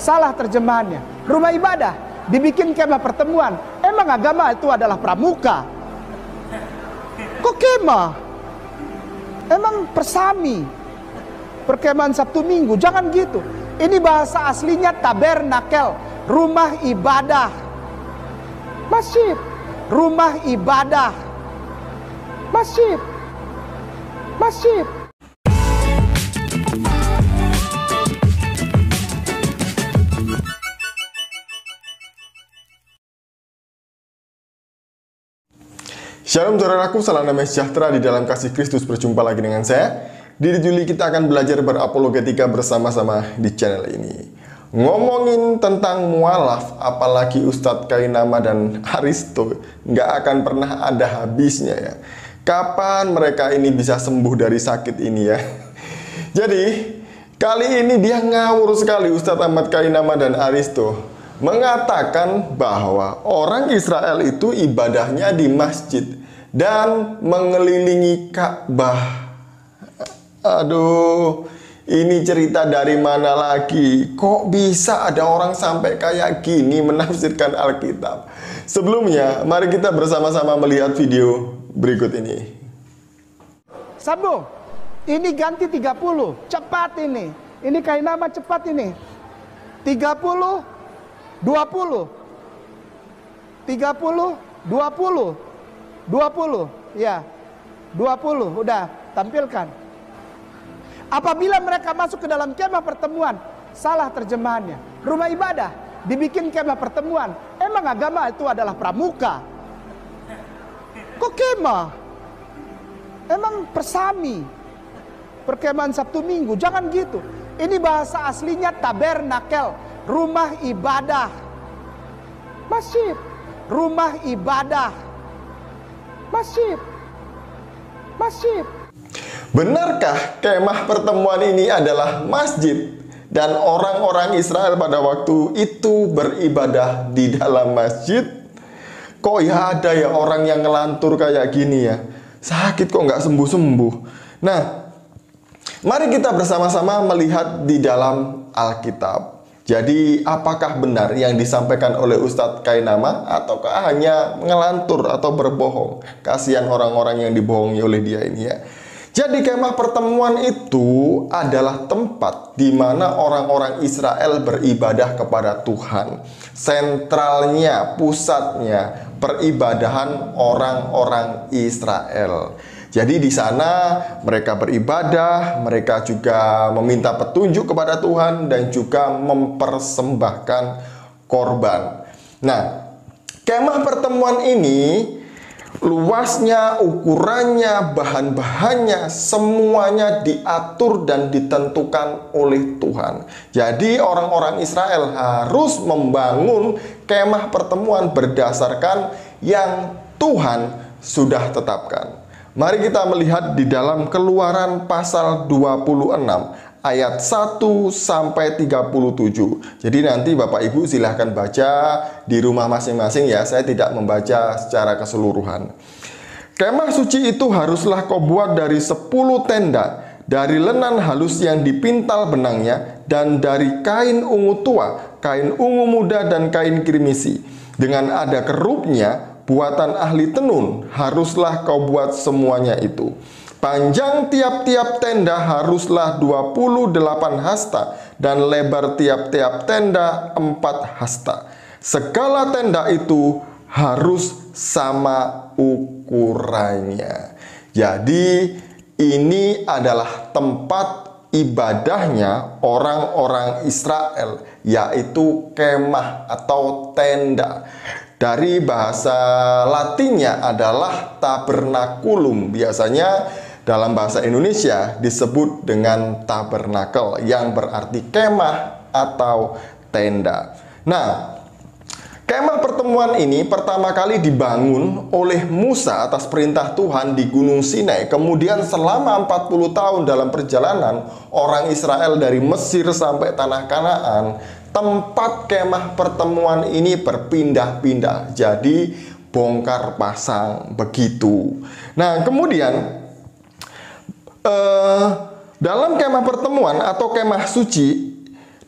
Salah terjemahannya. Rumah ibadah dibikin kemah pertemuan. Emang agama itu adalah pramuka? Kok kemah? Emang persami, perkemahan Sabtu Minggu? Jangan gitu. Ini bahasa aslinya tabernakel, rumah ibadah. Masjid, rumah ibadah. Masjid, masjid. Shalom saudaraku, salam damai sejahtera di dalam kasih Kristus. Berjumpa lagi dengan saya. Di Juli kita akan belajar berapologetika bersama-sama di channel ini. Ngomongin tentang mualaf, apalagi Ustadz Kainama dan Aristo, nggak akan pernah ada habisnya ya. Kapan mereka ini bisa sembuh dari sakit ini ya? Jadi, kali ini dia ngawur sekali Ustadz Ahmad Kainama dan Aristo. Mengatakan bahwa orang Israel itu ibadahnya di masjid dan mengelilingi Ka'bah. Aduh, ini cerita dari mana lagi? Kok bisa ada orang sampai kayak gini menafsirkan Alkitab? Sebelumnya, mari kita bersama-sama melihat video berikut ini. Sambung. Ini ganti 30. Cepat ini. Ini Kainama cepat ini. 30 20 30 20 20 ya 20 udah tampilkan. Apabila mereka masuk ke dalam kemah pertemuan, salah terjemahannya. Rumah ibadah dibikin kemah pertemuan. Emang agama itu adalah pramuka? Kok kemah? Emang persami, perkemahan Sabtu Minggu? Jangan gitu. Ini bahasa aslinya tabernakel, rumah ibadah. Masjid, rumah ibadah. Masjid, masjid. Benarkah kemah pertemuan ini adalah masjid dan orang-orang Israel pada waktu itu beribadah di dalam masjid? Kok ya ada ya orang yang ngelantur kayak gini ya? Sakit kok nggak sembuh-sembuh. Nah, mari kita bersama-sama melihat di dalam Alkitab. Jadi, apakah benar yang disampaikan oleh Ustadz Kainama ataukah hanya ngelantur atau berbohong? Kasihan orang-orang yang dibohongi oleh dia ini ya. Jadi, kemah pertemuan itu adalah tempat di mana orang-orang Israel beribadah kepada Tuhan. Sentralnya, pusatnya, peribadahan orang-orang Israel. Jadi di sana mereka beribadah, mereka juga meminta petunjuk kepada Tuhan dan juga mempersembahkan korban. Nah, kemah pertemuan ini luasnya, ukurannya, bahan-bahannya semuanya diatur dan ditentukan oleh Tuhan. Jadi orang-orang Israel harus membangun kemah pertemuan berdasarkan yang Tuhan sudah tetapkan. Mari kita melihat di dalam Keluaran pasal 26 ayat 1 sampai 37. Jadi nanti Bapak Ibu silahkan baca di rumah masing-masing ya. Saya tidak membaca secara keseluruhan. Kemah suci itu haruslah kau buat dari 10 tenda, dari lenan halus yang dipintal benangnya, dan dari kain ungu tua, kain ungu muda, dan kain kirmisi. Dengan ada kerupnya, buatan ahli tenun, haruslah kau buat semuanya itu. Panjang tiap-tiap tenda haruslah 28 hasta, dan lebar tiap-tiap tenda 4 hasta. Segala tenda itu harus sama ukurannya. Jadi ini adalah tempat ibadahnya orang-orang Israel, yaitu kemah atau tenda. Dari bahasa Latinnya adalah tabernakulum. Biasanya dalam bahasa Indonesia disebut dengan tabernakel, yang berarti kemah atau tenda. Nah, kemah pertemuan ini pertama kali dibangun oleh Musa atas perintah Tuhan di Gunung Sinai. Kemudian selama 40 tahun dalam perjalanan orang Israel dari Mesir sampai tanah Kanaan, tempat kemah pertemuan ini berpindah-pindah. Jadi bongkar pasang begitu. Nah, kemudian dalam kemah pertemuan atau kemah suci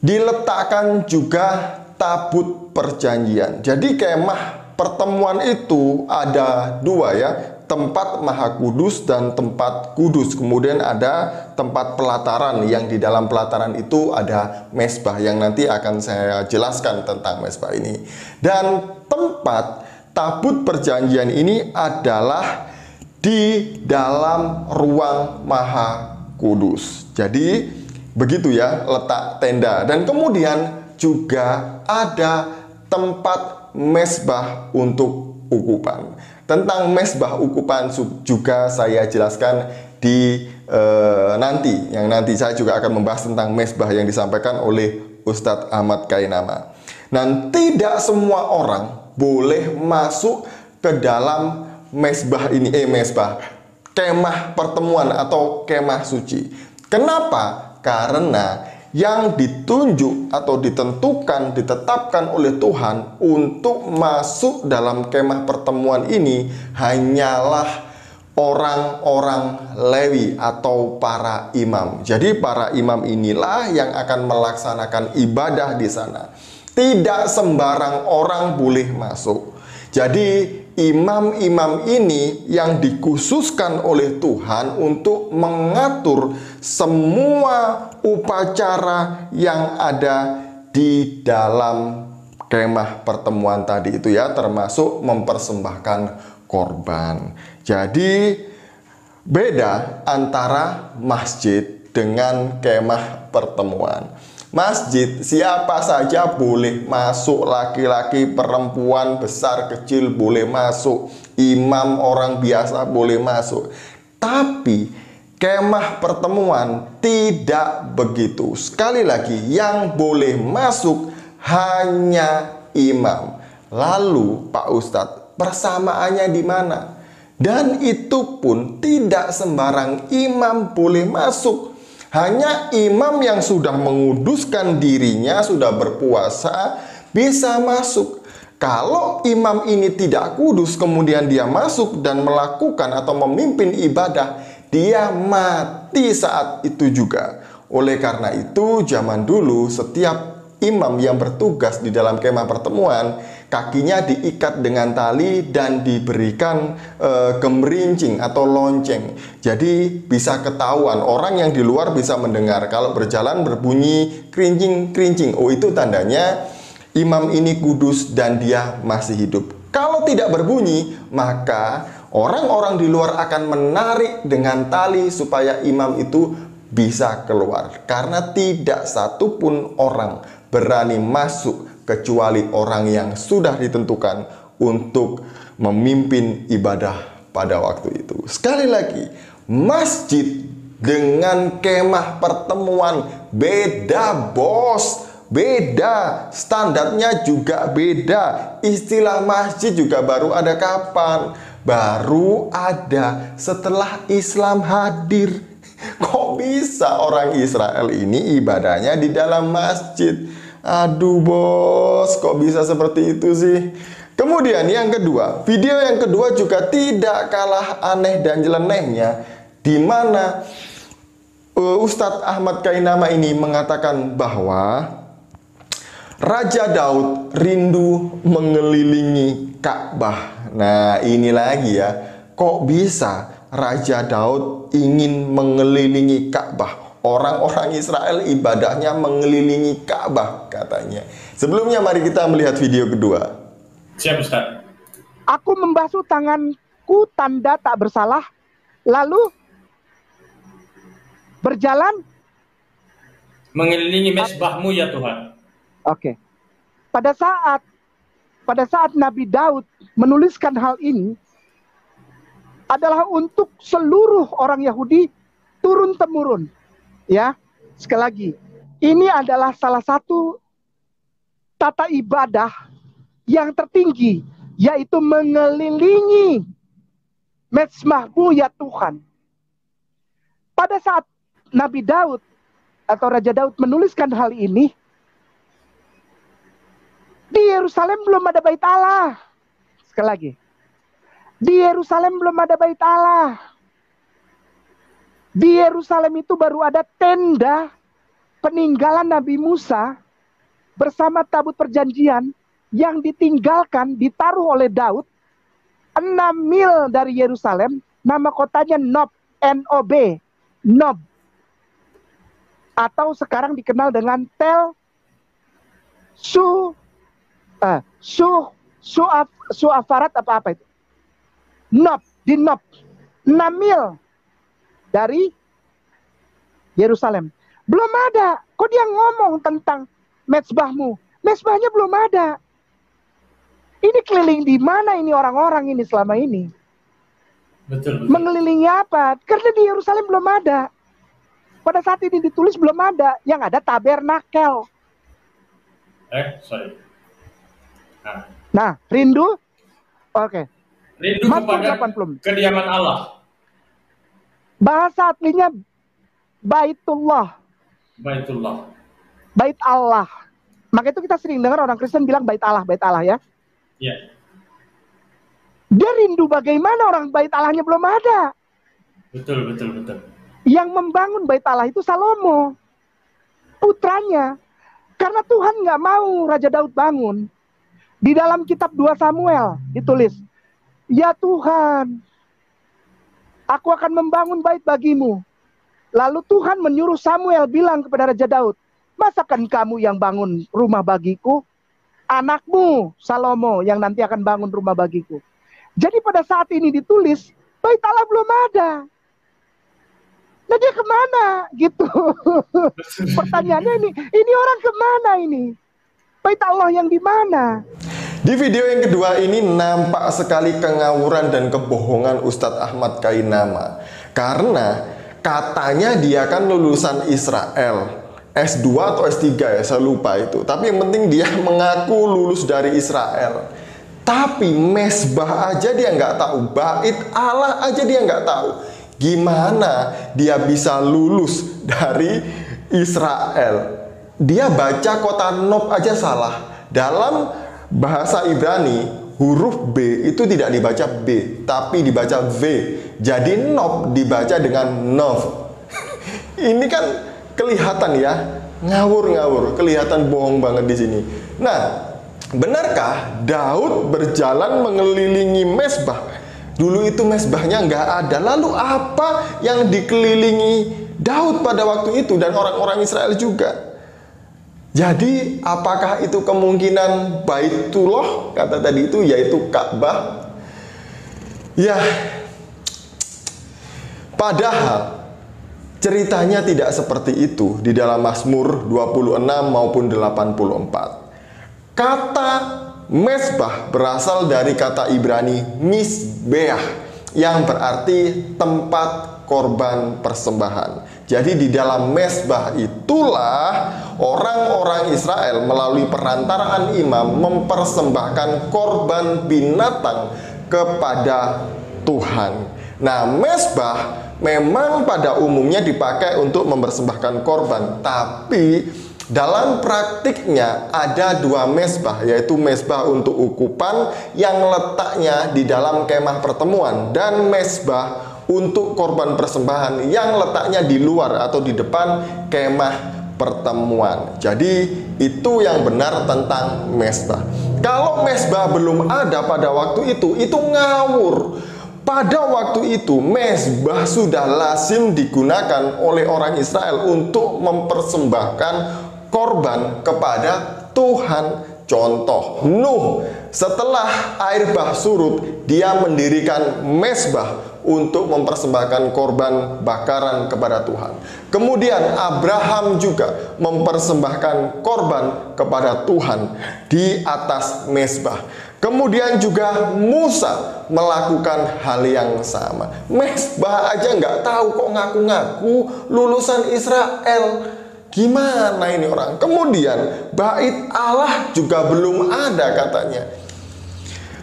diletakkan juga tabut perjanjian. Jadi kemah pertemuan itu ada dua ya, tempat Maha Kudus dan tempat kudus. Kemudian ada tempat pelataran, yang di dalam pelataran itu ada mezbah, yang nanti akan saya jelaskan tentang mezbah ini. Dan tempat tabut perjanjian ini adalah di dalam ruang Maha Kudus. Jadi begitu ya letak tenda. Dan kemudian juga ada tempat mezbah untuk ukupan. Tentang mezbah ukupan juga saya jelaskan di nanti saya juga akan membahas tentang mezbah yang disampaikan oleh Ustadz Ahmad Kainama. Dan tidak semua orang boleh masuk ke dalam mezbah ini, kemah pertemuan atau kemah suci. Kenapa? Karena yang ditunjuk atau ditentukan, ditetapkan oleh Tuhan untuk masuk dalam kemah pertemuan ini hanyalah orang-orang Lewi atau para imam. Jadi para imam inilah yang akan melaksanakan ibadah di sana. Tidak sembarang orang boleh masuk. Jadi imam-imam ini yang dikhususkan oleh Tuhan untuk mengatur semua upacara yang ada di dalam kemah pertemuan tadi itu ya, termasuk mempersembahkan korban. Jadi beda antara masjid dengan kemah pertemuan. Masjid siapa saja boleh masuk, laki-laki, perempuan, besar, kecil boleh masuk, imam orang biasa boleh masuk. Tapi kemah pertemuan tidak begitu. Sekali lagi, yang boleh masuk hanya imam. Lalu Pak Ustadz, persamaannya di mana? Dan itu pun tidak sembarang imam boleh masuk. Hanya imam yang sudah menguduskan dirinya, sudah berpuasa, bisa masuk. Kalau imam ini tidak kudus, kemudian dia masuk dan melakukan atau memimpin ibadah, dia mati saat itu juga. Oleh karena itu, zaman dulu setiap imam yang bertugas di dalam kemah pertemuan, kakinya diikat dengan tali dan diberikan gemerincing atau lonceng. Jadi bisa ketahuan, orang yang di luar bisa mendengar. Kalau berjalan berbunyi kerincing-kerincing, oh itu tandanya imam ini kudus dan dia masih hidup. Kalau tidak berbunyi, maka orang-orang di luar akan menarik dengan tali supaya imam itu bisa keluar. Karena tidak satupun orang berani masuk kecuali orang yang sudah ditentukan untuk memimpin ibadah pada waktu itu. Sekali lagi, masjid dengan kemah pertemuan beda, bos. Beda, standarnya juga beda. Istilah masjid juga baru ada kapan? Baru ada setelah Islam hadir. Kok bisa orang Israel ini ibadahnya di dalam masjid? Aduh bos, kok bisa seperti itu sih? Kemudian yang kedua, video yang kedua juga tidak kalah aneh dan nyelenehnya, di mana Ustadz Ahmad Kainama ini mengatakan bahwa Raja Daud rindu mengelilingi Ka'bah. Nah ini lagi ya, kok bisa Raja Daud ingin mengelilingi Ka'bah? Orang-orang Israel ibadahnya mengelilingi Ka'bah katanya. Sebelumnya mari kita melihat video kedua. Siap Ustaz. Aku membasuh tanganku tanda tak bersalah, lalu berjalan mengelilingi mezbahmu ya Tuhan. Oke. Pada saat Nabi Daud menuliskan hal ini adalah untuk seluruh orang Yahudi turun temurun. Ya, sekali lagi, ini adalah salah satu tata ibadah yang tertinggi, yaitu mengelilingi mezbahmu ya Tuhan. Pada saat Nabi Daud atau Raja Daud menuliskan hal ini, di Yerusalem belum ada bait Allah. Sekali lagi, di Yerusalem belum ada bait Allah. Di Yerusalem itu baru ada tenda peninggalan Nabi Musa bersama tabut perjanjian yang ditinggalkan, ditaruh oleh Daud 6 mil dari Yerusalem. Nama kotanya Nob, N-O-B, Nob. Atau sekarang dikenal dengan Suafarat apa itu? Nob, di Nob. 6 mil dari Yerusalem. Belum ada. Kok dia ngomong tentang mezbahmu? Mezbahnya belum ada. Ini keliling di mana ini orang-orang ini selama ini? Betul. Mengelilingi apa? Karena di Yerusalem belum ada. Pada saat ini ditulis belum ada. Yang ada tabernakel. Sorry. Nah, rindu? Oke. Rindu Mazmur kepada 80. kediaman Allah. Bahasa aslinya Baitullah. Baitullah. Bait Allah. Maka itu kita sering dengar orang Kristen bilang bait Allah ya. Iya. Dia rindu bagaimana orang bait Allahnya belum ada. Betul. Yang membangun bait Allah itu Salomo, putranya. Karena Tuhan nggak mau Raja Daud bangun. Di dalam kitab 2 Samuel ditulis, ya Tuhan, aku akan membangun bait bagimu. Lalu Tuhan menyuruh Samuel bilang kepada Raja Daud, masakan kamu yang bangun rumah bagiku? Anakmu Salomo yang nanti akan bangun rumah bagiku. Jadi pada saat ini ditulis, bait Allah belum ada. Nah dia kemana? Gitu. Pertanyaannya ini orang kemana ini? Bait Allah yang di mana? Di video yang kedua ini nampak sekali kengawuran dan kebohongan Ustadz Ahmad Kainama. Karena katanya dia kan lulusan Israel. S2 atau S3 ya, saya lupa itu. Tapi yang penting dia mengaku lulus dari Israel. Tapi mezbah aja dia nggak tahu. Bait Allah aja dia nggak tahu. Gimana dia bisa lulus dari Israel? Dia baca kota Nob aja salah. Dalam bahasa Ibrani, huruf B itu tidak dibaca B, tapi dibaca V. Jadi Nob dibaca dengan Nov. Ini kan kelihatan ya, ngawur-ngawur, kelihatan bohong banget di sini. Nah, benarkah Daud berjalan mengelilingi mezbah? Dulu itu mezbahnya nggak ada. Lalu apa yang dikelilingi Daud pada waktu itu dan orang-orang Israel juga? Jadi apakah itu kemungkinan Baitullah kata tadi itu, yaitu Ka'bah? Ya, padahal ceritanya tidak seperti itu di dalam Mazmur 26 maupun 84. Kata mezbah berasal dari kata Ibrani misbeah yang berarti tempat korban persembahan. Jadi di dalam mezbah itulah orang-orang Israel melalui perantaraan imam mempersembahkan korban binatang kepada Tuhan. Nah, mezbah memang pada umumnya dipakai untuk mempersembahkan korban, tapi dalam praktiknya ada 2 mezbah, yaitu mezbah untuk ukupan yang letaknya di dalam kemah pertemuan dan mezbah untuk korban persembahan yang letaknya di luar atau di depan kemah pertemuan. Jadi itu yang benar tentang mezbah. Kalau mezbah belum ada pada waktu itu ngawur. Pada waktu itu mezbah sudah lazim digunakan oleh orang Israel untuk mempersembahkan korban kepada Tuhan. Contoh, Nuh setelah air bah surut, dia mendirikan mezbah untuk mempersembahkan korban bakaran kepada Tuhan. Kemudian Abraham juga mempersembahkan korban kepada Tuhan di atas mezbah. Kemudian juga Musa melakukan hal yang sama. Mezbah aja nggak tahu kok ngaku-ngaku lulusan Israel. Gimana ini orang? Kemudian bait Allah juga belum ada katanya.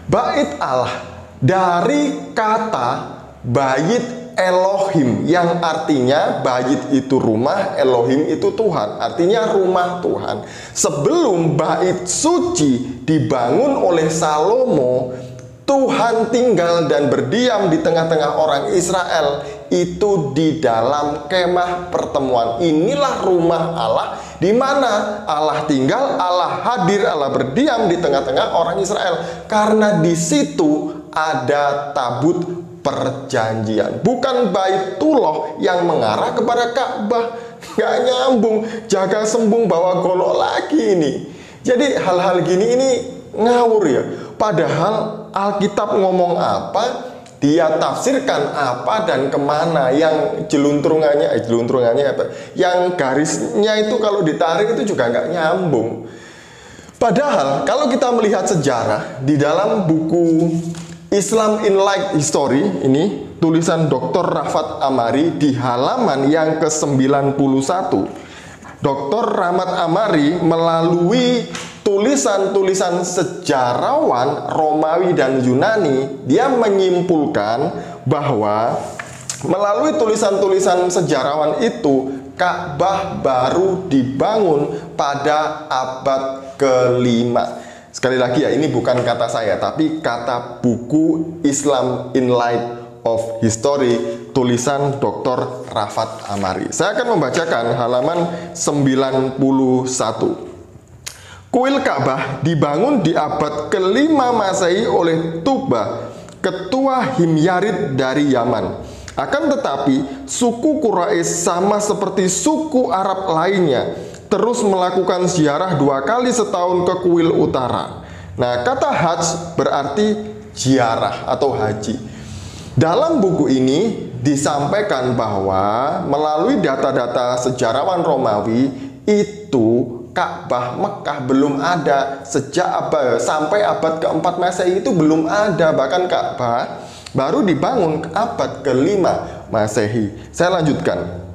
Bait Allah dari kata bait Elohim yang artinya bait itu rumah, Elohim itu Tuhan, artinya rumah Tuhan. Sebelum bait suci dibangun oleh Salomo, Tuhan tinggal dan berdiam di tengah-tengah orang Israel itu di dalam kemah pertemuan. Inilah rumah Allah, di mana Allah tinggal, Allah hadir, Allah berdiam di tengah-tengah orang Israel. Karena di situ ada tabut perjanjian, bukan Baitullah yang mengarah kepada Ka'bah. Nggak nyambung, jaga sembung bawa golok lagi ini. Jadi hal-hal gini ini ngawur ya. Padahal Alkitab ngomong apa, dia tafsirkan apa dan kemana. Yang jeluntrungannya apa? Yang garisnya itu kalau ditarik itu juga nggak nyambung. Padahal kalau kita melihat sejarah di dalam buku Islam in Light History ini, tulisan Dr. Rafat Amari di halaman yang ke-91. Dr. Rahmat Amari melalui tulisan-tulisan sejarawan Romawi dan Yunani, dia menyimpulkan bahwa melalui tulisan-tulisan sejarawan itu Ka'bah baru dibangun pada abad ke-5. Sekali lagi ya, ini bukan kata saya, tapi kata buku Islam in Light of History, tulisan Dr. Rafat Amari. Saya akan membacakan halaman 91. Kuil Ka'bah dibangun di abad ke-5 Masehi oleh Tuba, ketua Himyarid dari Yaman. Akan tetapi, suku Quraisy sama seperti suku Arab lainnya terus melakukan ziarah 2 kali setahun ke kuil utara. Nah, kata hajj berarti ziarah atau haji. Dalam buku ini disampaikan bahwa melalui data-data sejarawan Romawi itu Ka'bah Mekah belum ada sampai abad ke-4 Masehi itu belum ada. Bahkan Ka'bah baru dibangun abad ke-5 Masehi. Saya lanjutkan.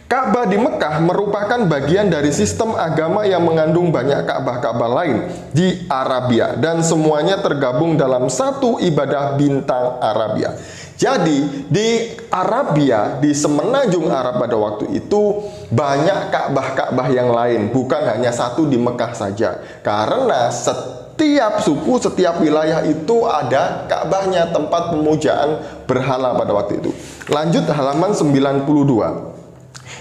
Ka'bah di Mekah merupakan bagian dari sistem agama yang mengandung banyak Ka'bah-Ka'bah lain di Arabia, dan semuanya tergabung dalam satu ibadah bintang Arabia. Jadi di Arabia, di semenanjung Arab pada waktu itu banyak Ka'bah-Ka'bah yang lain, bukan hanya satu di Mekah saja. Karena setiap suku, setiap wilayah itu ada Ka'bahnya, tempat pemujaan berhala pada waktu itu. Lanjut halaman 92.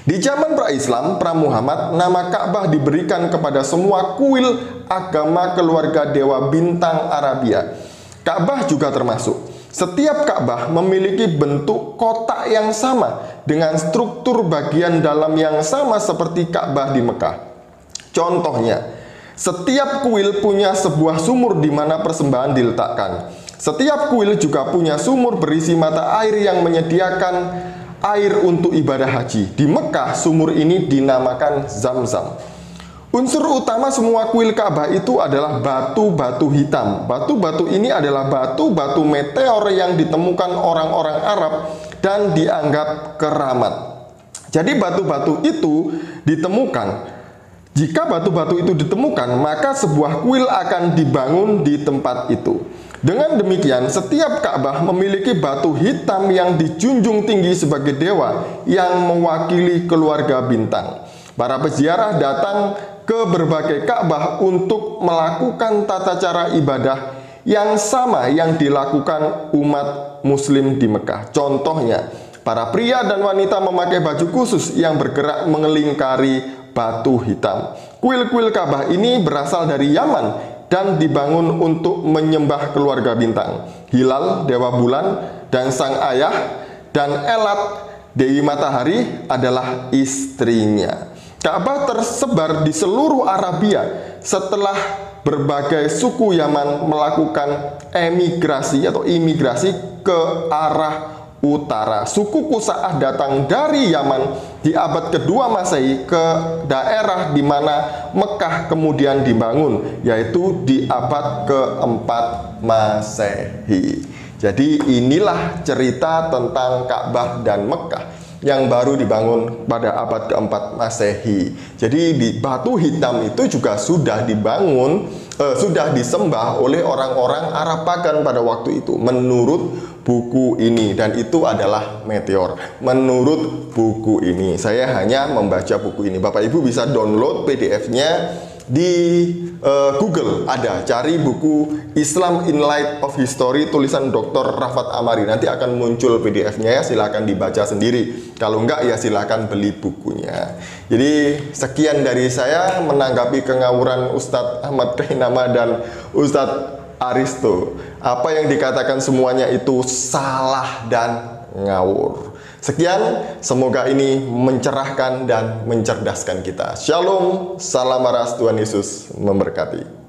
Di zaman pra-Islam, pra-Muhammad, nama Ka'bah diberikan kepada semua kuil agama keluarga dewa bintang Arabia. Ka'bah juga termasuk. Setiap Ka'bah memiliki bentuk kotak yang sama dengan struktur bagian dalam yang sama seperti Ka'bah di Mekah. Contohnya, setiap kuil punya sebuah sumur di mana persembahan diletakkan. Setiap kuil juga punya sumur berisi mata air yang menyediakan air untuk ibadah haji. Di Mekah, sumur ini dinamakan Zam-Zam. Unsur utama semua kuil Ka'bah itu adalah batu-batu hitam. Batu-batu ini adalah batu-batu meteor yang ditemukan orang-orang Arab dan dianggap keramat. Jadi batu-batu itu ditemukan. Jika batu-batu itu ditemukan, maka sebuah kuil akan dibangun di tempat itu. Dengan demikian, setiap Ka'bah memiliki batu hitam yang dijunjung tinggi sebagai dewa yang mewakili keluarga bintang. Para peziarah datang ke berbagai Ka'bah untuk melakukan tata cara ibadah yang sama yang dilakukan umat Muslim di Mekah. Contohnya, para pria dan wanita memakai baju khusus yang bergerak mengelingkari batu hitam. Kuil-kuil Ka'bah ini berasal dari Yaman dan dibangun untuk menyembah keluarga bintang. Hilal, dewa bulan, dan sang ayah, dan Elat, dewi matahari adalah istrinya. Ka'bah tersebar di seluruh Arabia setelah berbagai suku Yaman melakukan emigrasi atau imigrasi ke arah utara. Suku Qusa'ah datang dari Yaman di abad kedua Masehi ke daerah di mana Mekah kemudian dibangun, yaitu di abad keempat Masehi. Jadi inilah cerita tentang Ka'bah dan Mekah yang baru dibangun pada abad keempat Masehi. Jadi di batu hitam itu juga sudah dibangun, sudah disembah oleh orang-orang Arab Pagan pada waktu itu menurut buku ini, dan itu adalah meteor. Menurut buku ini, saya hanya membaca buku ini. Bapak Ibu bisa download PDF-nya di Google ada, cari buku Islam in Light of History tulisan Dr. Rafat Amari, nanti akan muncul PDF-nya ya, silahkan dibaca sendiri. Kalau enggak ya silahkan beli bukunya. Jadi sekian dari saya menanggapi kengawuran Ustadz Ahmad Kainama dan Ustadz Aristo. Apa yang dikatakan semuanya itu salah dan ngawur. Sekian, semoga ini mencerahkan dan mencerdaskan kita. Shalom, salam waras, Tuhan Yesus memberkati.